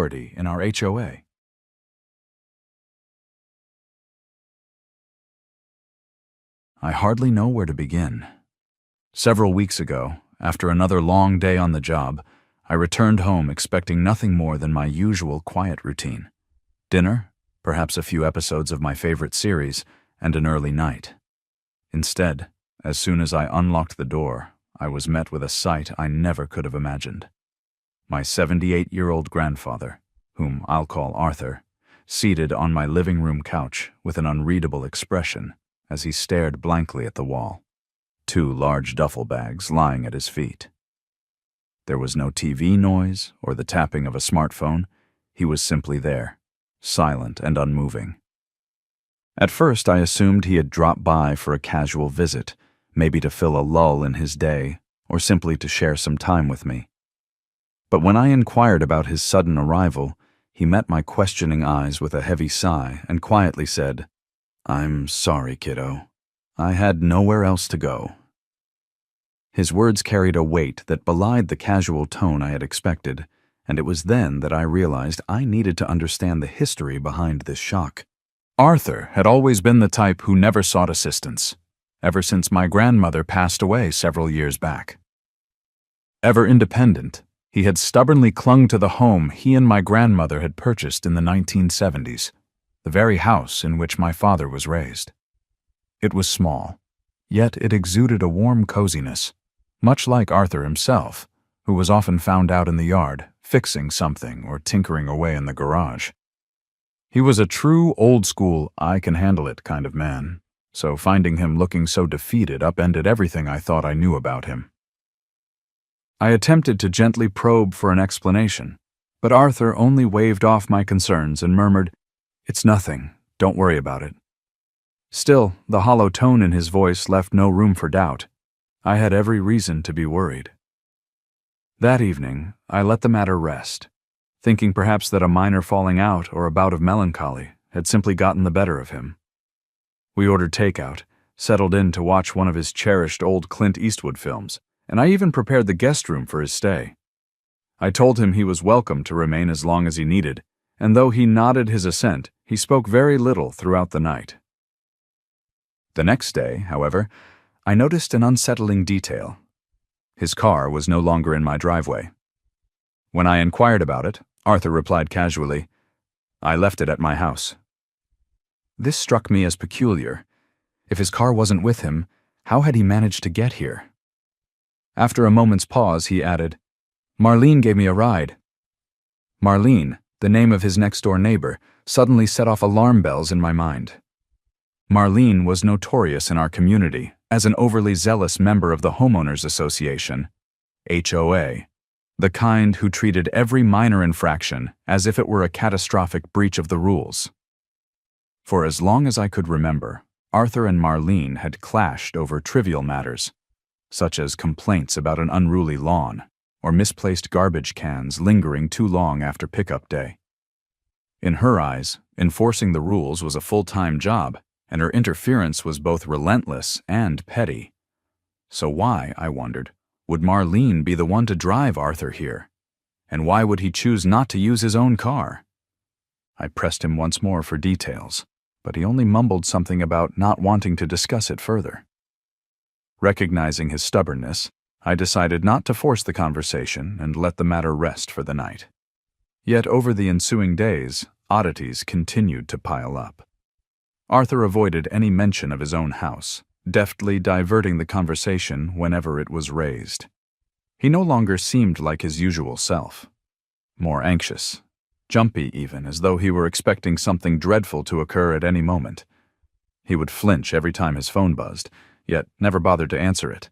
majority in our HOA. I hardly know where to begin. Several weeks ago, after another long day on the job, I returned home expecting nothing more than my usual quiet routine. Dinner, perhaps a few episodes of my favorite series, and an early night. Instead, as soon as I unlocked the door, I was met with a sight I never could have imagined. My 78-year-old grandfather, whom I'll call Arthur, seated on my living room couch with an unreadable expression as he stared blankly at the wall, 2 large duffel bags lying at his feet. There was no TV noise or the tapping of a smartphone. He was simply there, silent and unmoving. At first, I assumed he had dropped by for a casual visit, maybe to fill a lull in his day, or simply to share some time with me. But when I inquired about his sudden arrival, he met my questioning eyes with a heavy sigh and quietly said, "I'm sorry, kiddo. I had nowhere else to go." His words carried a weight that belied the casual tone I had expected, and it was then that I realized I needed to understand the history behind this shock. Arthur had always been the type who never sought assistance, ever since my grandmother passed away several years back. Ever independent, he had stubbornly clung to the home he and my grandmother had purchased in the 1970s, the very house in which my father was raised. It was small, yet it exuded a warm coziness, much like Arthur himself, who was often found out in the yard, fixing something or tinkering away in the garage. He was a true old-school, I-can-handle-it kind of man, so finding him looking so defeated upended everything I thought I knew about him. I attempted to gently probe for an explanation, but Arthur only waved off my concerns and murmured, "It's nothing, don't worry about it." Still, the hollow tone in his voice left no room for doubt. I had every reason to be worried. That evening, I let the matter rest, thinking perhaps that a minor falling out or a bout of melancholy had simply gotten the better of him. We ordered takeout, settled in to watch one of his cherished old Clint Eastwood films, and I even prepared the guest room for his stay. I told him he was welcome to remain as long as he needed, and though he nodded his assent, he spoke very little throughout the night. The next day, however, I noticed an unsettling detail. His car was no longer in my driveway. When I inquired about it, Arthur replied casually, "I left it at my house." This struck me as peculiar. If his car wasn't with him, how had he managed to get here? After a moment's pause, he added, "Marlene gave me a ride." Marlene, the name of his next-door neighbor, suddenly set off alarm bells in my mind. Marlene was notorious in our community as an overly zealous member of the Homeowners Association, HOA, the kind who treated every minor infraction as if it were a catastrophic breach of the rules. For as long as I could remember, Arthur and Marlene had clashed over trivial matters, such as complaints about an unruly lawn or misplaced garbage cans lingering too long after pickup day. In her eyes, enforcing the rules was a full-time job, and her interference was both relentless and petty. So why, I wondered, would Marlene be the one to drive Arthur here? And why would he choose not to use his own car? I pressed him once more for details, but he only mumbled something about not wanting to discuss it further. Recognizing his stubbornness, I decided not to force the conversation and let the matter rest for the night. Yet over the ensuing days, oddities continued to pile up. Arthur avoided any mention of his own house, deftly diverting the conversation whenever it was raised. He no longer seemed like his usual self. More anxious, jumpy even, as though he were expecting something dreadful to occur at any moment. He would flinch every time his phone buzzed, yet never bothered to answer it.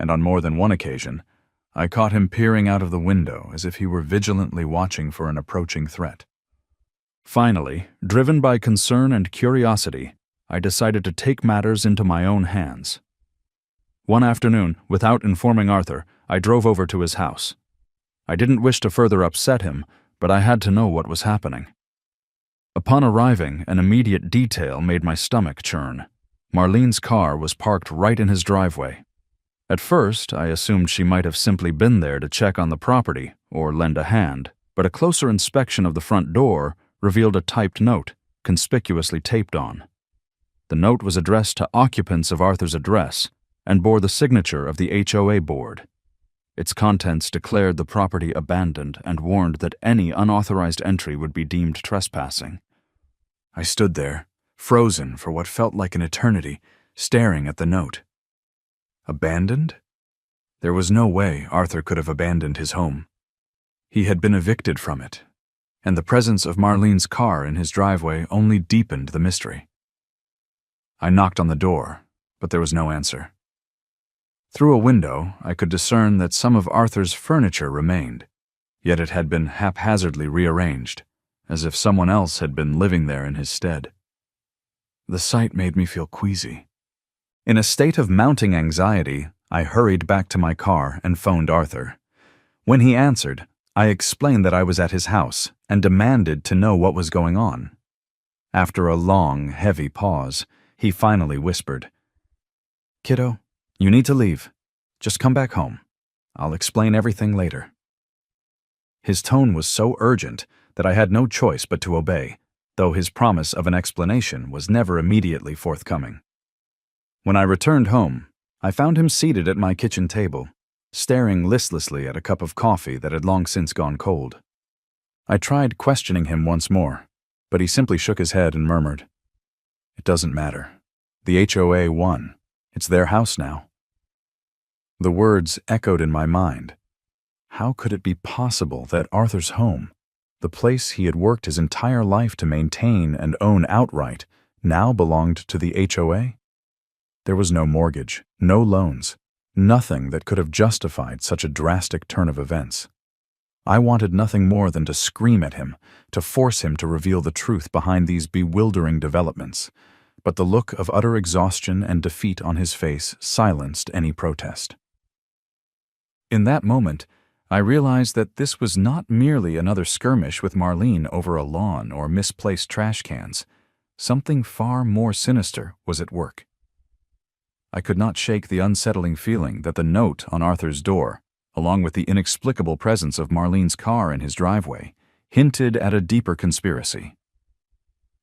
And on more than one occasion, I caught him peering out of the window as if he were vigilantly watching for an approaching threat. Finally, driven by concern and curiosity, I decided to take matters into my own hands. One afternoon, without informing Arthur, I drove over to his house. I didn't wish to further upset him, but I had to know what was happening. Upon arriving, an immediate detail made my stomach churn. Marlene's car was parked right in his driveway. At first, I assumed she might have simply been there to check on the property or lend a hand, but a closer inspection of the front door revealed a typed note, conspicuously taped on. The note was addressed to occupants of Arthur's address and bore the signature of the HOA board. Its contents declared the property abandoned and warned that any unauthorized entry would be deemed trespassing. I stood there, frozen for what felt like an eternity, staring at the note. Abandoned? There was no way Arthur could have abandoned his home. He had been evicted from it, and the presence of Marlene's car in his driveway only deepened the mystery. I knocked on the door, but there was no answer. Through a window, I could discern that some of Arthur's furniture remained, yet it had been haphazardly rearranged, as if someone else had been living there in his stead. The sight made me feel queasy. In a state of mounting anxiety, I hurried back to my car and phoned Arthur. When he answered, I explained that I was at his house and demanded to know what was going on. After a long, heavy pause, he finally whispered, "Kiddo, you need to leave. Just come back home. I'll explain everything later." His tone was so urgent that I had no choice but to obey, though his promise of an explanation was never immediately forthcoming. When I returned home, I found him seated at my kitchen table, staring listlessly at a cup of coffee that had long since gone cold. I tried questioning him once more, but he simply shook his head and murmured, "It doesn't matter. The HOA won. It's their house now." The words echoed in my mind. How could it be possible that Arthur's home, the place he had worked his entire life to maintain and own outright, now belonged to the HOA? There was no mortgage, no loans, nothing that could have justified such a drastic turn of events. I wanted nothing more than to scream at him, to force him to reveal the truth behind these bewildering developments, but the look of utter exhaustion and defeat on his face silenced any protest. In that moment, I realized that this was not merely another skirmish with Marlene over a lawn or misplaced trash cans. Something far more sinister was at work. I could not shake the unsettling feeling that the note on Arthur's door, along with the inexplicable presence of Marlene's car in his driveway, hinted at a deeper conspiracy.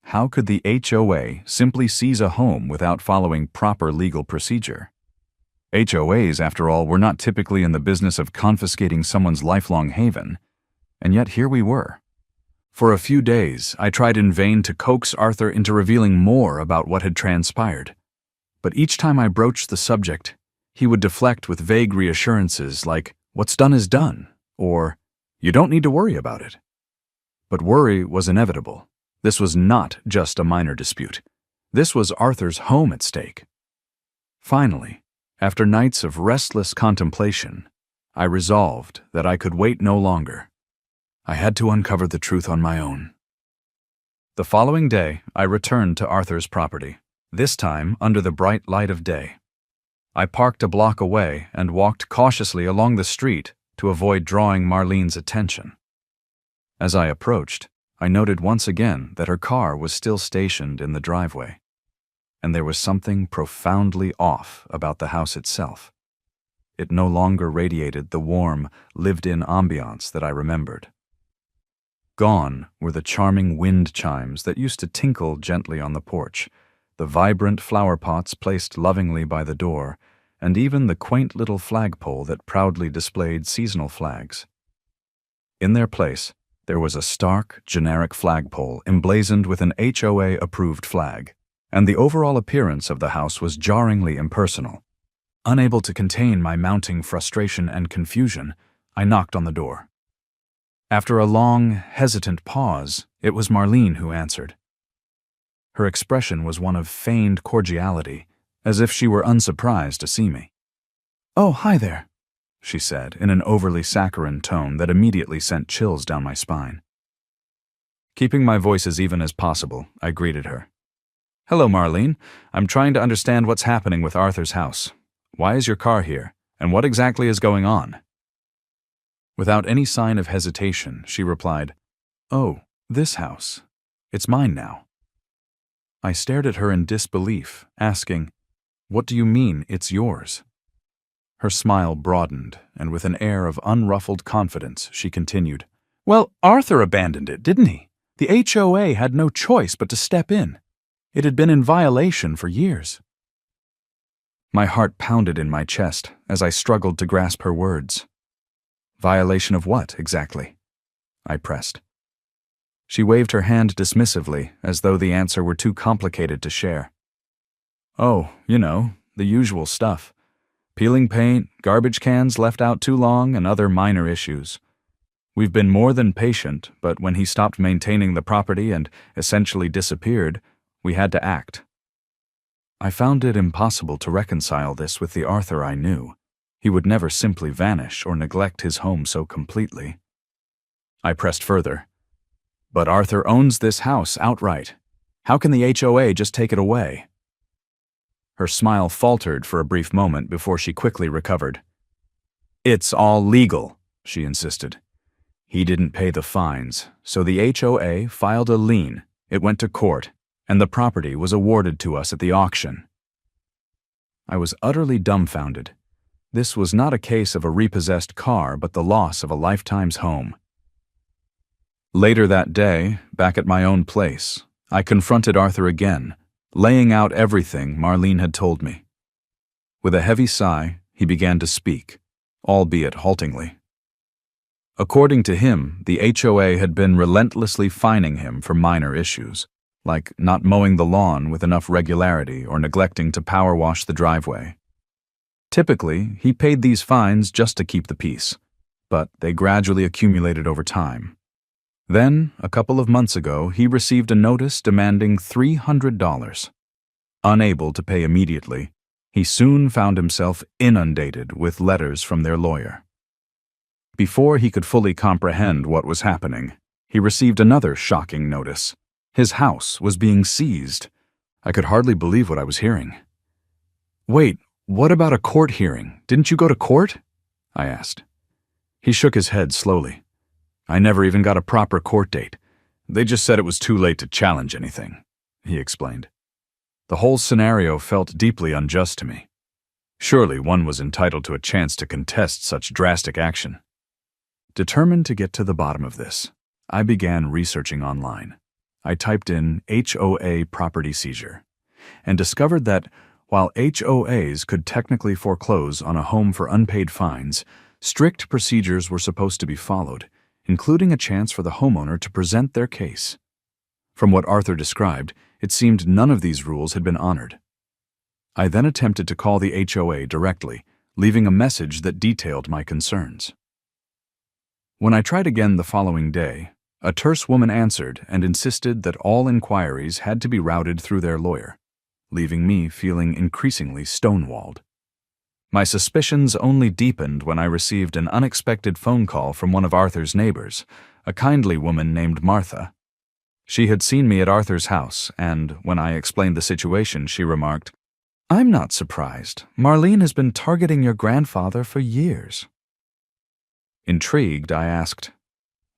How could the HOA simply seize a home without following proper legal procedure? HOAs, after all, were not typically in the business of confiscating someone's lifelong haven, and yet here we were. For a few days, I tried in vain to coax Arthur into revealing more about what had transpired. But each time I broached the subject, he would deflect with vague reassurances like, "What's done is done," or "You don't need to worry about it." But worry was inevitable. This was not just a minor dispute. This was Arthur's home at stake. Finally, after nights of restless contemplation, I resolved that I could wait no longer. I had to uncover the truth on my own. The following day, I returned to Arthur's property, this time under the bright light of day. I parked a block away and walked cautiously along the street to avoid drawing Marlene's attention. As I approached, I noted once again that her car was still stationed in the driveway, and there was something profoundly off about the house itself. It no longer radiated the warm, lived-in ambiance that I remembered. Gone were the charming wind chimes that used to tinkle gently on the porch, the vibrant flower pots placed lovingly by the door, and even the quaint little flagpole that proudly displayed seasonal flags. In their place, there was a stark, generic flagpole emblazoned with an HOA-approved flag, and the overall appearance of the house was jarringly impersonal. Unable to contain my mounting frustration and confusion, I knocked on the door. After a long, hesitant pause, it was Marlene who answered. Her expression was one of feigned cordiality, as if she were unsurprised to see me. "Oh, hi there," she said in an overly saccharine tone that immediately sent chills down my spine. Keeping my voice as even as possible, I greeted her. "Hello, Marlene. I'm trying to understand what's happening with Arthur's house. Why is your car here, and what exactly is going on?" Without any sign of hesitation, she replied, "Oh, this house. It's mine now." I stared at her in disbelief, asking, "What do you mean it's yours?" Her smile broadened, and with an air of unruffled confidence, she continued, Well, Arthur abandoned it, didn't he? The HOA had no choice but to step in. It had been in violation for years. My heart pounded in my chest as I struggled to grasp her words. Violation of what, exactly? I pressed. She waved her hand dismissively, as though the answer were too complicated to share. Oh, you know, the usual stuff. Peeling paint, garbage cans left out too long, and other minor issues. We've been more than patient, but when he stopped maintaining the property and essentially disappeared, we had to act. I found it impossible to reconcile this with the Arthur I knew. He would never simply vanish or neglect his home so completely. I pressed further. But Arthur owns this house outright. How can the HOA just take it away? Her smile faltered for a brief moment before she quickly recovered. It's all legal, she insisted. He didn't pay the fines, so the HOA filed a lien. It went to court, and the property was awarded to us at the auction. I was utterly dumbfounded. This was not a case of a repossessed car, but the loss of a lifetime's home. Later that day, back at my own place, I confronted Arthur again, laying out everything Marlene had told me. With a heavy sigh, he began to speak, albeit haltingly. According to him, the HOA had been relentlessly fining him for minor issues, like not mowing the lawn with enough regularity or neglecting to power wash the driveway. Typically, he paid these fines just to keep the peace, but they gradually accumulated over time. Then, a couple of months ago, he received a notice demanding $300. Unable to pay immediately, he soon found himself inundated with letters from their lawyer. Before he could fully comprehend what was happening, he received another shocking notice. His house was being seized. I could hardly believe what I was hearing. Wait, what about a court hearing? Didn't you go to court? I asked. He shook his head slowly. I never even got a proper court date. They just said it was too late to challenge anything, he explained. The whole scenario felt deeply unjust to me. Surely one was entitled to a chance to contest such drastic action. Determined to get to the bottom of this, I began researching online. I typed in HOA property seizure and discovered that while HOAs could technically foreclose on a home for unpaid fines, strict procedures were supposed to be followed, including a chance for the homeowner to present their case. From what Arthur described, it seemed none of these rules had been honored. I then attempted to call the HOA directly, leaving a message that detailed my concerns. When I tried again the following day, a terse woman answered and insisted that all inquiries had to be routed through their lawyer, leaving me feeling increasingly stonewalled. My suspicions only deepened when I received an unexpected phone call from one of Arthur's neighbors, a kindly woman named Martha. She had seen me at Arthur's house, and when I explained the situation, she remarked, "I'm not surprised. Marlene has been targeting your grandfather for years." Intrigued, I asked,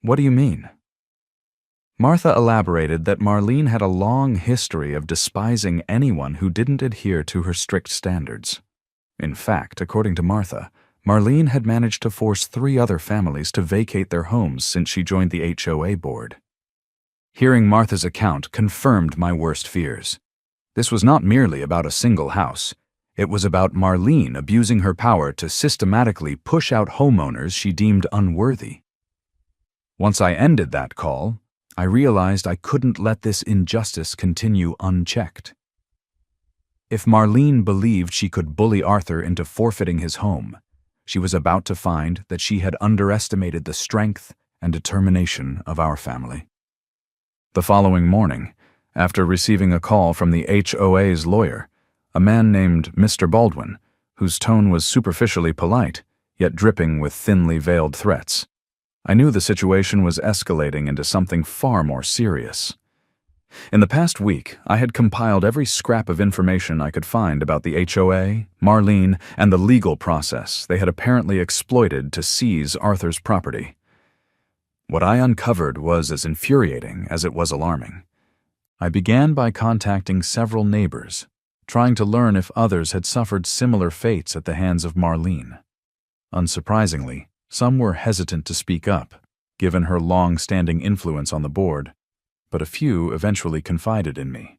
"What do you mean?" Martha elaborated that Marlene had a long history of despising anyone who didn't adhere to her strict standards. In fact, according to Martha, Marlene had managed to force 3 other families to vacate their homes since she joined the HOA board. Hearing Martha's account confirmed my worst fears. This was not merely about a single house. It was about Marlene abusing her power to systematically push out homeowners she deemed unworthy. Once I ended that call, I realized I couldn't let this injustice continue unchecked. If Marlene believed she could bully Arthur into forfeiting his home, she was about to find that she had underestimated the strength and determination of our family. The following morning, after receiving a call from the HOA's lawyer, a man named Mr. Baldwin, whose tone was superficially polite, yet dripping with thinly veiled threats, I knew the situation was escalating into something far more serious. In the past week, I had compiled every scrap of information I could find about the HOA, Marlene, and the legal process they had apparently exploited to seize Arthur's property. What I uncovered was as infuriating as it was alarming. I began by contacting several neighbors, trying to learn if others had suffered similar fates at the hands of Marlene. Unsurprisingly, some were hesitant to speak up, given her long-standing influence on the board, but a few eventually confided in me.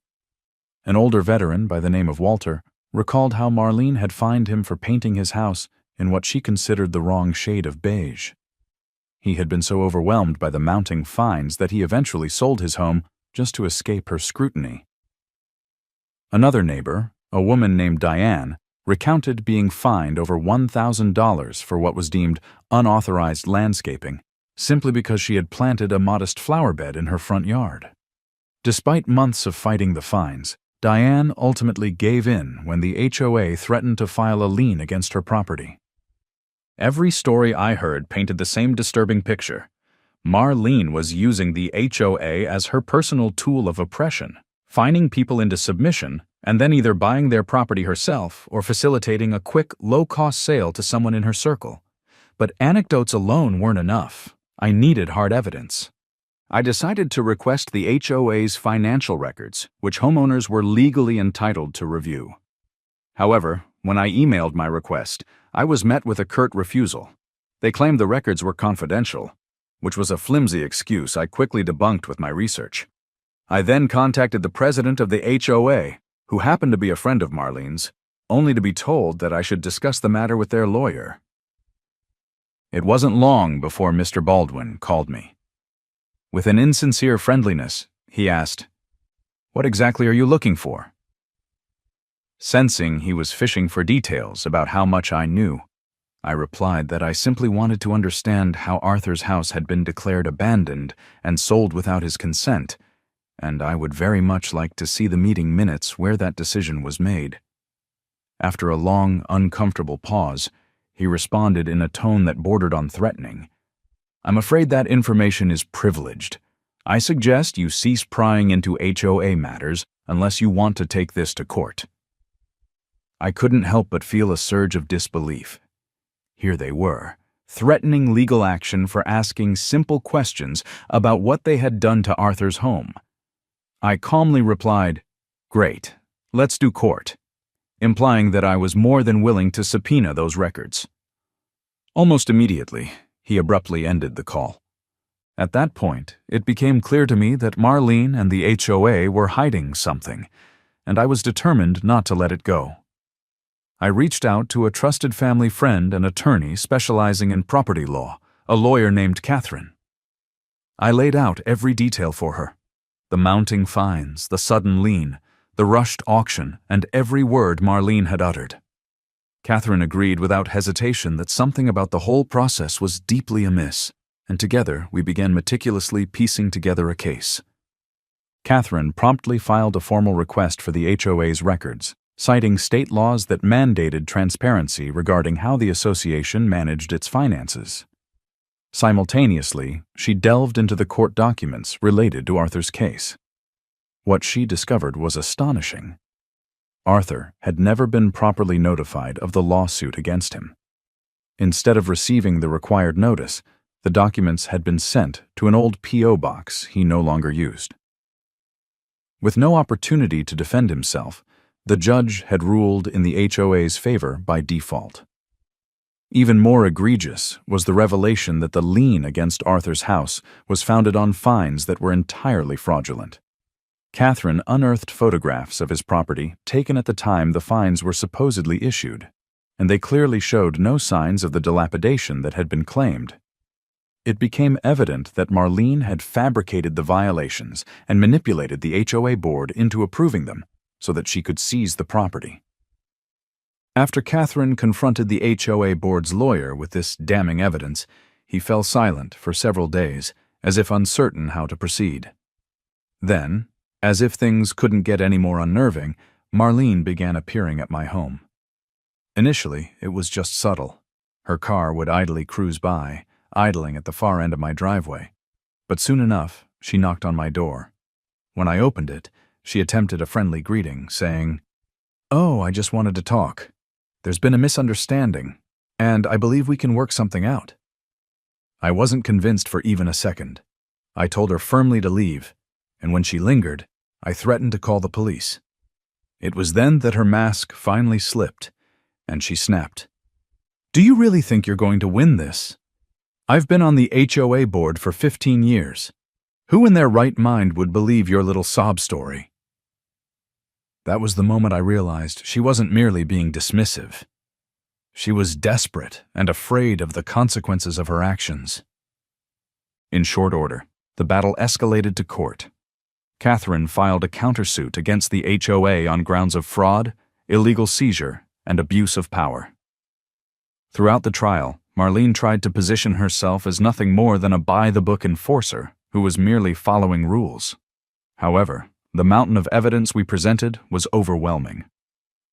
An older veteran by the name of Walter recalled how Marlene had fined him for painting his house in what she considered the wrong shade of beige. He had been so overwhelmed by the mounting fines that he eventually sold his home just to escape her scrutiny. Another neighbor, a woman named Diane, recounted being fined over $1,000 for what was deemed unauthorized landscaping, simply because she had planted a modest flower bed in her front yard. Despite months of fighting the fines, Diane ultimately gave in when the HOA threatened to file a lien against her property. Every story I heard painted the same disturbing picture. Marlene was using the HOA as her personal tool of oppression, fining people into submission and then either buying their property herself or facilitating a quick, low-cost sale to someone in her circle. But anecdotes alone weren't enough. I needed hard evidence. I decided to request the HOA's financial records, which homeowners were legally entitled to review. However, when I emailed my request, I was met with a curt refusal. They claimed the records were confidential, which was a flimsy excuse I quickly debunked with my research. I then contacted the president of the HOA, who happened to be a friend of Marlene's, only to be told that I should discuss the matter with their lawyer. It wasn't long before Mr. Baldwin called me. With an insincere friendliness, he asked, "What exactly are you looking for?" Sensing he was fishing for details about how much I knew, I replied that I simply wanted to understand how Arthur's house had been declared abandoned and sold without his consent, and I would very much like to see the meeting minutes where that decision was made. After a long, uncomfortable pause, he responded in a tone that bordered on threatening. "I'm afraid that information is privileged. I suggest you cease prying into HOA matters unless you want to take this to court." I couldn't help but feel a surge of disbelief. Here they were, threatening legal action for asking simple questions about what they had done to Arthur's home. I calmly replied, "Great, let's do court," implying that I was more than willing to subpoena those records. Almost immediately, he abruptly ended the call. At that point, it became clear to me that Marlene and the HOA were hiding something, and I was determined not to let it go. I reached out to a trusted family friend and attorney specializing in property law, a lawyer named Catherine. I laid out every detail for her: the mounting fines, the sudden lien, the rushed auction, and every word Marlene had uttered. Catherine agreed without hesitation that something about the whole process was deeply amiss, and together we began meticulously piecing together a case. Catherine promptly filed a formal request for the HOA's records, citing state laws that mandated transparency regarding how the association managed its finances. Simultaneously, she delved into the court documents related to Arthur's case. What she discovered was astonishing. Arthur had never been properly notified of the lawsuit against him. Instead of receiving the required notice, the documents had been sent to an old P.O. box he no longer used. With no opportunity to defend himself, the judge had ruled in the HOA's favor by default. Even more egregious was the revelation that the lien against Arthur's house was founded on fines that were entirely fraudulent. Catherine unearthed photographs of his property taken at the time the fines were supposedly issued, and they clearly showed no signs of the dilapidation that had been claimed. It became evident that Marlene had fabricated the violations and manipulated the HOA board into approving them so that she could seize the property. After Catherine confronted the HOA board's lawyer with this damning evidence, he fell silent for several days, as if uncertain how to proceed. Then, as if things couldn't get any more unnerving, Marlene began appearing at my home. Initially, it was just subtle. Her car would idly cruise by, idling at the far end of my driveway. But soon enough, she knocked on my door. When I opened it, she attempted a friendly greeting, saying, "Oh, I just wanted to talk. There's been a misunderstanding, and I believe we can work something out." I wasn't convinced for even a second. I told her firmly to leave, and when she lingered, I threatened to call the police. It was then that her mask finally slipped, and she snapped. "Do you really think you're going to win this?" I've been on the HOA board for 15 years. Who in their right mind would believe your little sob story? That was the moment I realized she wasn't merely being dismissive. She was desperate and afraid of the consequences of her actions. In short order, the battle escalated to court. Catherine filed a countersuit against the HOA on grounds of fraud, illegal seizure, and abuse of power. Throughout the trial, Marlene tried to position herself as nothing more than a by-the-book enforcer who was merely following rules. However, the mountain of evidence we presented was overwhelming.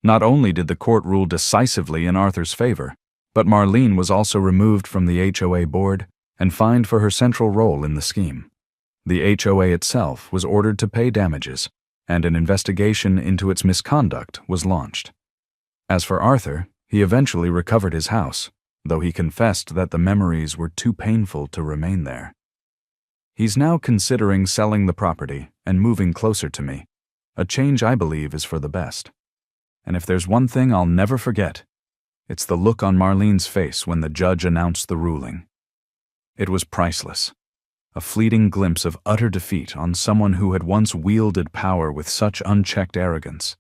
Not only did the court rule decisively in Arthur's favor, but Marlene was also removed from the HOA board and fined for her central role in the scheme. The HOA itself was ordered to pay damages, and an investigation into its misconduct was launched. As for Arthur, he eventually recovered his house, though he confessed that the memories were too painful to remain there. He's now considering selling the property and moving closer to me, a change I believe is for the best. And if there's one thing I'll never forget, it's the look on Marlene's face when the judge announced the ruling. It was priceless, a fleeting glimpse of utter defeat on someone who had once wielded power with such unchecked arrogance.